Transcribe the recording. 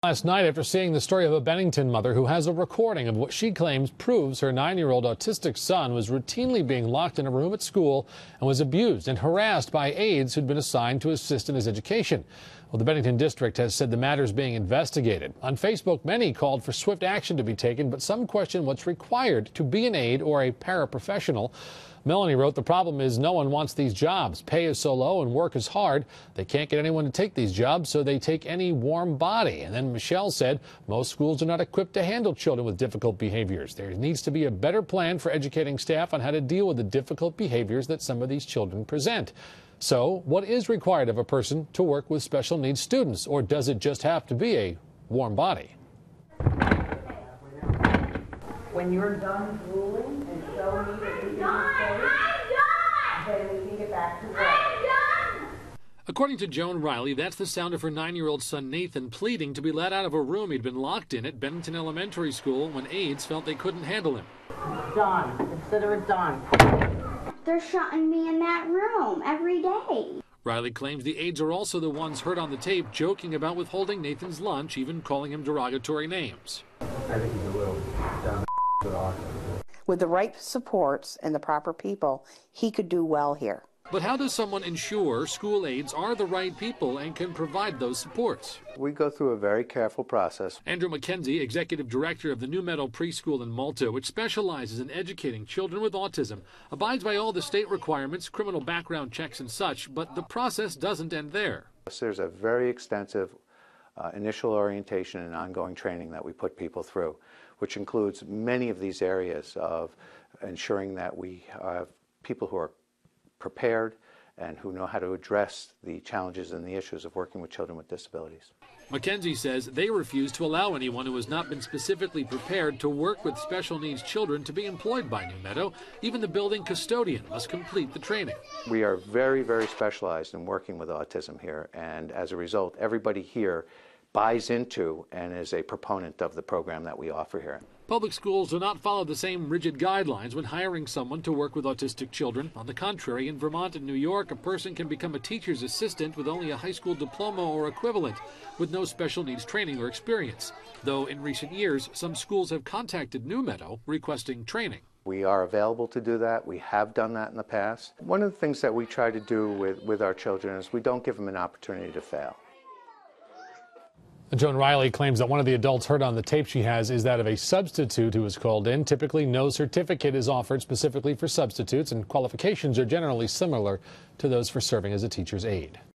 Last night, after seeing the story of a Bennington mother who has a recording of what she claims proves her 9-year-old autistic son was routinely being locked in a room at school and was abused and harassed by aides who'd been assigned to assist in his education. Well, the Bennington district has said the matter is being investigated. On Facebook, many called for swift action to be taken, but some question what's required to be an aide or a paraprofessional. Melanie wrote, "The problem is no one wants these jobs. Pay is so low and work is hard. They can't get anyone to take these jobs, so they take any warm body." And then Michelle said, "Most schools are not equipped to handle children with difficult behaviors. There needs to be a better plan for educating staff on how to deal with the difficult behaviors that some of these children present." So what is required of a person to work with special needs students, or does it just have to be a warm body? When you're done drooling and show me that you can stay, then we can get back to work. According to Joan Riley, that's the sound of her 9-year-old son Nathan pleading to be let out of a room he'd been locked in at Bennington Elementary School when aides felt they couldn't handle him. Done. Consider it done. They're shutting me in that room every day. Riley claims the aides are also the ones heard on the tape joking about withholding Nathan's lunch, even calling him derogatory names. I think he's a little dumb. With the right supports and the proper people, he could do well here. But how does someone ensure school aides are the right people and can provide those supports? We go through a very careful process. Andrew MacKenzie, executive director of the Newmeadow preschool in Malta, which specializes in educating children with autism, abides by all the state requirements, criminal background checks and such, but the process doesn't end there. There's a very extensive initial orientation and ongoing training that we put people through, which includes many of these areas of ensuring that we have people who are prepared and who know how to address the challenges and the issues of working with children with disabilities. MacKenzie says they refuse to allow anyone who has not been specifically prepared to work with special needs children to be employed by Newmeadow. Even the building custodian must complete the training. We are very, very specialized in working with autism here, and as a result, everybody here buys into and is a proponent of the program that we offer here. Public schools do not follow the same rigid guidelines when hiring someone to work with autistic children. On the contrary, in Vermont and New York, a person can become a teacher's assistant with only a high school diploma or equivalent, with no special needs training or experience. Though in recent years, some schools have contacted Newmeadow requesting training. We are available to do that. We have done that in the past. One of the things that we try to do with our children is we don't give them an opportunity to fail. Joan Riley claims that one of the adults heard on the tape she has is that of a substitute who was called in. Typically, no certificate is offered specifically for substitutes, and qualifications are generally similar to those for serving as a teacher's aide.